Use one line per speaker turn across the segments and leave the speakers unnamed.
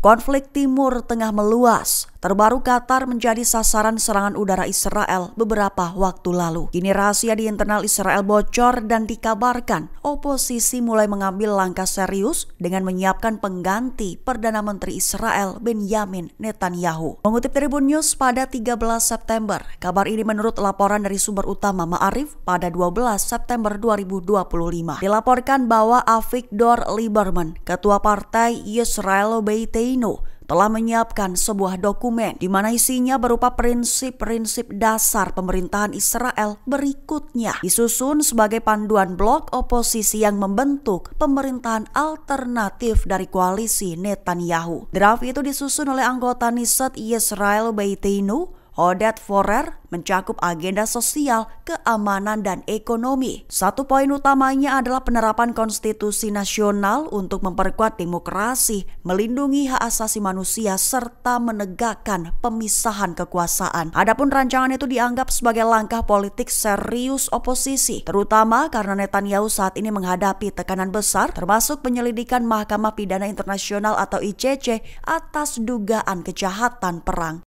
Konflik Timur Tengah meluas. Terbaru Qatar menjadi sasaran serangan udara Israel beberapa waktu lalu. Kini rahasia di internal Israel bocor dan dikabarkan oposisi mulai mengambil langkah serius dengan menyiapkan pengganti Perdana Menteri Israel Benjamin Netanyahu. Mengutip Tribun News pada 13 September, kabar ini menurut laporan dari sumber utama Ma'arif pada 12 September 2025. Dilaporkan bahwa Avigdor Lieberman, ketua partai Yisrael Beiteinu, telah menyiapkan sebuah dokumen di mana isinya berupa prinsip-prinsip dasar pemerintahan Israel berikutnya, disusun sebagai panduan blok oposisi yang membentuk pemerintahan alternatif dari koalisi Netanyahu. Draft itu disusun oleh anggota Knesset Yisrael Beiteinu, Oded Forer, mencakup agenda sosial, keamanan, dan ekonomi. Satu poin utamanya adalah penerapan konstitusi nasional untuk memperkuat demokrasi, melindungi hak asasi manusia, serta menegakkan pemisahan kekuasaan. Adapun rancangan itu dianggap sebagai langkah politik serius oposisi, terutama karena Netanyahu saat ini menghadapi tekanan besar, termasuk penyelidikan Mahkamah Pidana Internasional atau ICC atas dugaan kejahatan perang.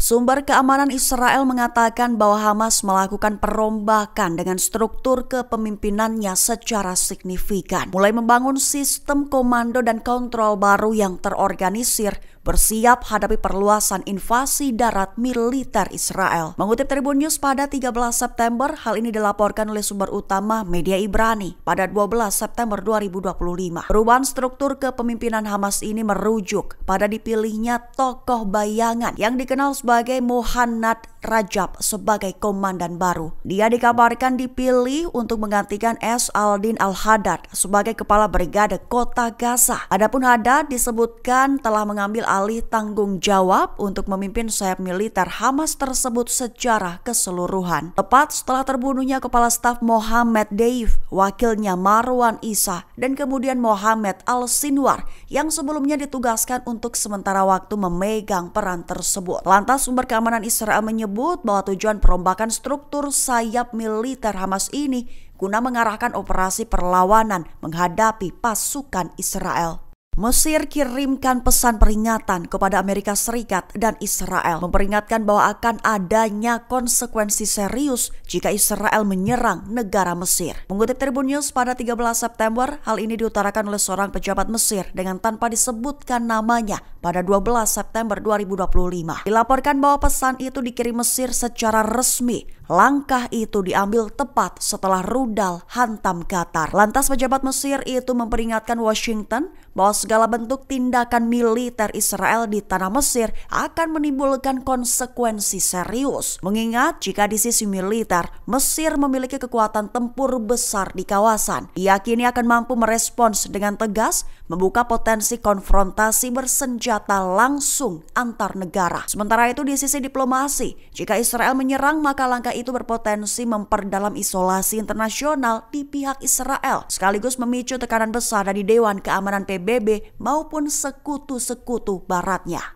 Sumber keamanan Israel mengatakan bahwa Hamas melakukan perombakan dengan struktur kepemimpinannya secara signifikan, mulai membangun sistem komando dan kontrol baru yang terorganisir, bersiap hadapi perluasan invasi darat militer Israel. Mengutip Tribun News pada 13 September, hal ini dilaporkan oleh sumber utama media Ibrani pada 12 September 2025. Perubahan struktur kepemimpinan Hamas ini merujuk pada dipilihnya tokoh bayangan yang dikenal sebagai Mohanad Rajab sebagai komandan baru. Dia dikabarkan dipilih untuk menggantikan Aldin Al-Haddad sebagai kepala brigade kota Gaza. Adapun Haddad disebutkan telah mengambil alih tanggung jawab untuk memimpin sayap militer Hamas tersebut secara keseluruhan. Tepat setelah terbunuhnya kepala staf Mohammed Deif, wakilnya Marwan Isa, dan kemudian Mohammed Al-Sinwar yang sebelumnya ditugaskan untuk sementara waktu memegang peran tersebut. Lantas sumber keamanan Israel menyebut bahwa tujuan perombakan struktur sayap militer Hamas ini guna mengarahkan operasi perlawanan menghadapi pasukan Israel. Mesir kirimkan pesan peringatan kepada Amerika Serikat dan Israel, memperingatkan bahwa akan adanya konsekuensi serius jika Israel menyerang negara Mesir. Mengutip Tribun News pada 13 September, hal ini diutarakan oleh seorang pejabat Mesir dengan tanpa disebutkan namanya pada 12 September 2025. Dilaporkan bahwa pesan itu dikirim Mesir secara resmi. Langkah itu diambil tepat setelah rudal hantam Qatar. Lantas pejabat Mesir itu memperingatkan Washington bahwa segala bentuk tindakan militer Israel di tanah Mesir akan menimbulkan konsekuensi serius. Mengingat jika di sisi militer, Mesir memiliki kekuatan tempur besar di kawasan, diyakini akan mampu merespons dengan tegas, membuka potensi konfrontasi bersenjata langsung antar negara. Sementara itu di sisi diplomasi, jika Israel menyerang maka langkah itu berpotensi memperdalam isolasi internasional di pihak Israel, sekaligus memicu tekanan besar dari Dewan Keamanan PBB maupun sekutu-sekutu baratnya.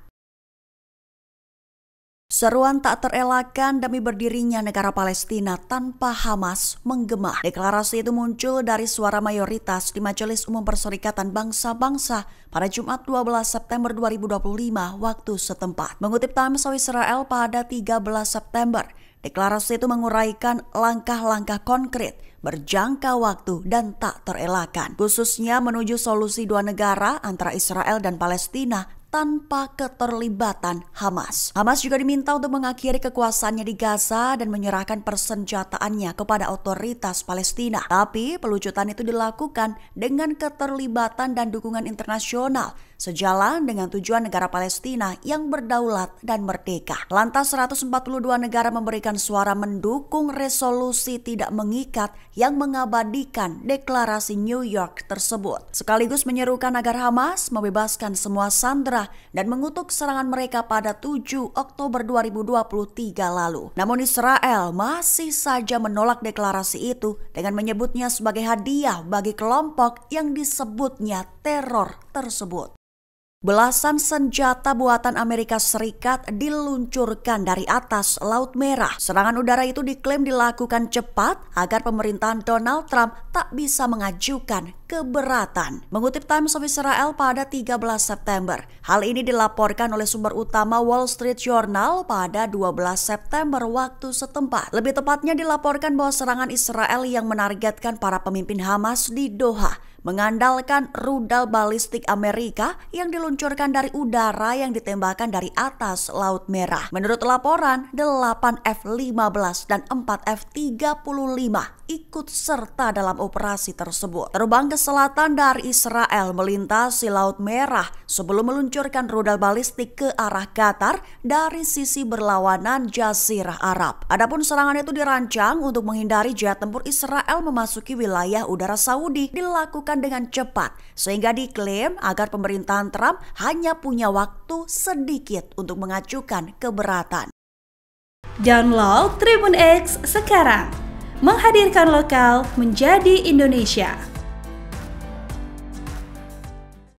Seruan tak terelakkan demi berdirinya negara Palestina tanpa Hamas menggema. Deklarasi itu muncul dari suara mayoritas di Majelis Umum Perserikatan Bangsa-Bangsa pada Jumat 12 September 2025 waktu setempat. Mengutip Times of Israel pada 13 September, deklarasi itu menguraikan langkah-langkah konkret, berjangka waktu dan tak terelakkan, khususnya menuju solusi dua negara antara Israel dan Palestina tanpa keterlibatan Hamas. Hamas juga diminta untuk mengakhiri kekuasaannya di Gaza dan menyerahkan persenjataannya kepada otoritas Palestina. Tapi pelucutan itu dilakukan dengan keterlibatan dan dukungan internasional, sejalan dengan tujuan negara Palestina yang berdaulat dan merdeka. Lantas 142 negara memberikan suara mendukung resolusi tidak mengikat yang mengabadikan deklarasi New York tersebut, sekaligus menyerukan agar Hamas membebaskan semua sandera dan mengutuk serangan mereka pada 7 Oktober 2023 lalu. Namun Israel masih saja menolak deklarasi itu dengan menyebutnya sebagai hadiah bagi kelompok yang disebutnya teror tersebut. Belasan senjata buatan Amerika Serikat diluncurkan dari atas Laut Merah. Serangan udara itu diklaim dilakukan cepat agar pemerintahan Donald Trump tak bisa mengajukan keberatan. Mengutip Times of Israel pada 13 September, hal ini dilaporkan oleh sumber utama Wall Street Journal pada 12 September waktu setempat. Lebih tepatnya dilaporkan bahwa serangan Israel yang menargetkan para pemimpin Hamas di Doha mengandalkan rudal balistik Amerika yang diluncurkan dari udara yang ditembakkan dari atas Laut Merah. Menurut laporan, 8 F-15 dan 4 F-35 ikut serta dalam operasi tersebut. Terbang ke selatan dari Israel melintasi Laut Merah sebelum meluncurkan rudal balistik ke arah Qatar dari sisi berlawanan Jazirah Arab. Adapun serangan itu dirancang untuk menghindari jet tempur Israel memasuki wilayah udara Saudi dilakukan dengan cepat, sehingga diklaim agar pemerintahan Trump hanya punya waktu sedikit untuk mengajukan keberatan.
Download Tribun X sekarang, menghadirkan lokal menjadi Indonesia.